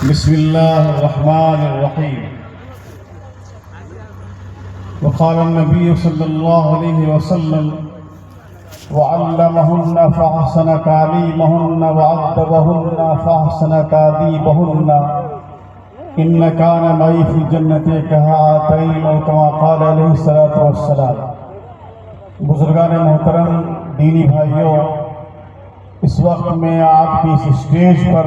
بسم الله الرحمن الرحيم. وقال النبي صلى الله عليه وسلم: وعلمهن فأحسن تعليمهن وعذبهن فأحسن تأديبهن إن كان معي في الجنة كهاتين أو كما قال عليه الصلاة والسلام. بزرگان محترم، دینی بھائیوں، اس وقت میں آپ کی اس اسٹیج پر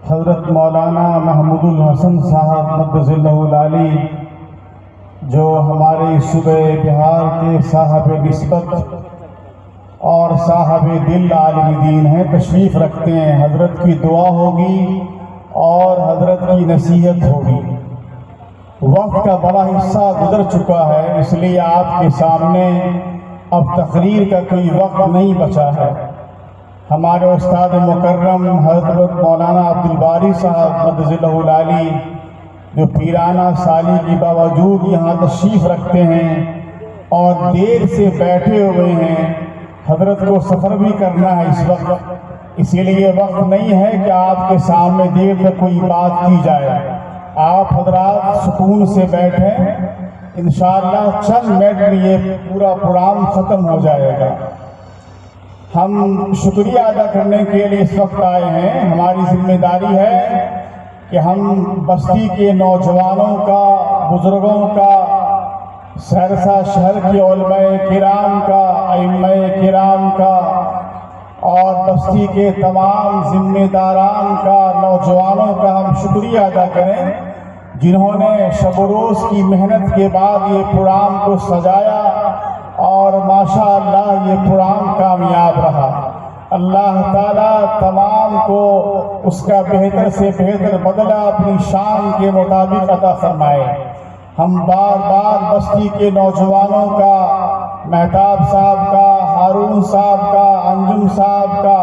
حضرت مولانا محمود الحسن صاحب مقدس اللہ العالی، جو ہمارے صوبہ بہار کے صاحب نسبت اور صاحب دل عالم دین ہیں، تشریف رکھتے ہیں. حضرت کی دعا ہوگی اور حضرت کی نصیحت ہوگی. وقت کا بڑا حصہ گزر چکا ہے، اس لیے آپ کے سامنے اب تقریر کا کوئی وقت نہیں بچا ہے. ہمارے استاد مکرم حضرت مولانا عبدالباری صاحب مقدس اللہ العالی، جو پیرانہ سالی کے باوجود یہاں تشریف رکھتے ہیں اور دیر سے بیٹھے ہوئے ہیں. حضرت کو سفر بھی کرنا ہے اس وقت، اسی لیے وقت نہیں ہے کہ آپ کے سامنے دیر تک کوئی بات کی جائے. آپ حضرات سکون سے بیٹھیں، انشاءاللہ چند منٹ میں یہ پورا پروگرام ختم ہو جائے گا. ہم شکریہ ادا کرنے کے لیے اس وقت آئے ہیں. ہماری ذمہ داری ہے کہ ہم بستی کے نوجوانوں کا، بزرگوں کا، سہرسہ شہر کے علماء کرام کا، ائمہ کرام کا اور بستی کے تمام ذمہ داران کا، نوجوانوں کا ہم شکریہ ادا کریں، جنہوں نے شب و روز کی محنت کے بعد یہ پروگرام کو سجایا اور ماشاءاللہ یہ پروگرام کامیاب رہا. اللہ تعالیٰ تمام کو اس کا بہتر سے بہتر بدلہ اپنی شان کے مطابق عطا فرمائے. ہم بار بار بستی کے نوجوانوں کا، مہتاب صاحب کا، ہارون صاحب کا، انجم صاحب کا،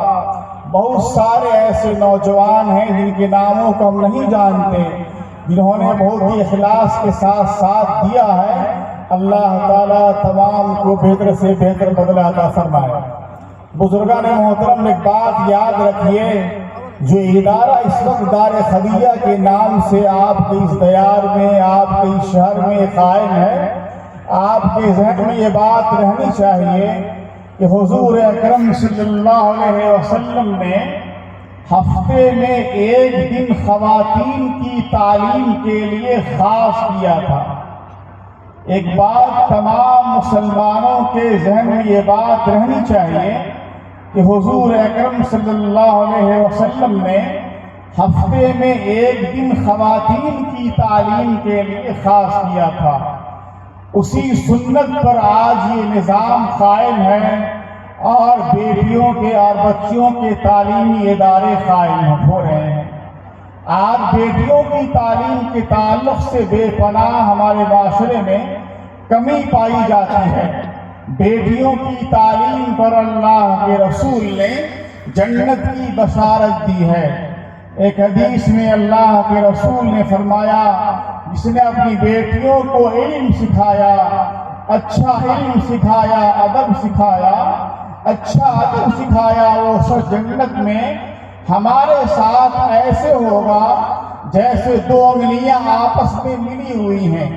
بہت سارے ایسے نوجوان ہیں جن کے ناموں کو ہم نہیں جانتے، جنہوں نے بہت ہی اخلاص کے ساتھ ساتھ دیا ہے. اللہ تعالیٰ تمام کو بہتر سے بہتر بدلہ عطا فرمائے. بزرگان محترم، ایک بات یاد رکھیے، جو ادارہ اس وقت دار خدیجہ کے نام سے آپ کے اس دیار میں، آپ کے اس شہر میں قائم ہے، آپ کے ذہن میں یہ بات رہنی چاہیے کہ حضور اکرم صلی اللہ علیہ وسلم نے ہفتے میں ایک دن خواتین کی تعلیم کے لیے خاص کیا تھا. ایک بات تمام مسلمانوں کے ذہن میں یہ بات رہنی چاہیے کہ حضور اکرم صلی اللہ علیہ وسلم نے ہفتے میں ایک دن خواتین کی تعلیم کے لیے خاص کیا تھا. اسی سنت پر آج یہ نظام قائم ہے اور بیٹیوں کے اور بچیوں کے تعلیمی ادارے قائم ہو رہے ہیں. آج بیٹیوں کی تعلیم کے تعلق سے بے پناہ ہمارے معاشرے میں کمی پائی جاتی ہے. بیٹیوں کی تعلیم پر اللہ کے رسول نے جنت کی بشارت دی ہے. ایک حدیث میں اللہ کے رسول نے فرمایا، جس نے اپنی بیٹیوں کو علم سکھایا، اچھا علم سکھایا، ادب سکھایا، اچھا ادب سکھایا، وہ شخص جنت میں ہمارے ساتھ ایسے ہوگا جیسے دو انگلیاں آپس میں ملی ہوئی ہیں.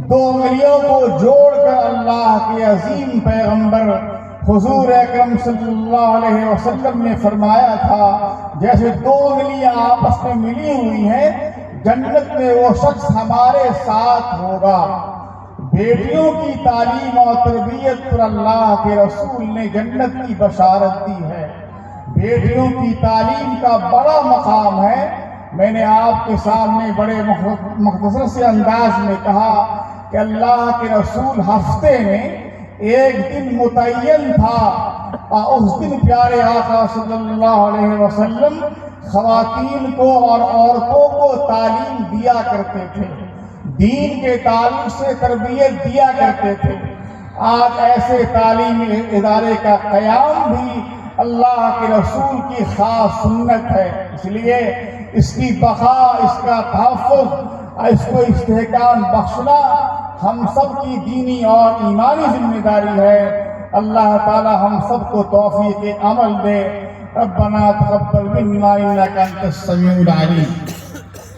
دو انگلیوں کو جوڑ کر اللہ کے عظیم پیغمبر حضور اکرم صلی اللہ علیہ وسلم نے فرمایا تھا، جیسے دو انگلیاں آپس میں ملی ہوئی ہیں، جنت میں وہ شخص ہمارے ساتھ ہوگا. بیٹیوں کی تعلیم اور تربیت پر اللہ کے رسول نے جنت کی بشارت دی ہے. بیٹیوں کی تعلیم کا بڑا مقام ہے. میں نے آپ کے سامنے بڑے مختصر سے انداز میں کہا کہ اللہ کے رسول ہفتے میں ایک دن متعین تھا اور اس دن پیارے آقا صلی اللہ علیہ وسلم خواتین کو اور عورتوں کو تعلیم دیا کرتے تھے، دین کے تعلق سے تربیت دیا کرتے تھے. آج ایسے تعلیمی ادارے کا قیام بھی اللہ کے رسول کی خاص سنت ہے. اس لیے اس کی بقا، اس کا تحفظ، اس کو استحکام بخشنا ہم سب کی دینی اور ایمانی ذمہ داری ہے. اللہ تعالی ہم سب کو توفیق عمل دے. ربنا تقبل منا إنك أنت السميع العليم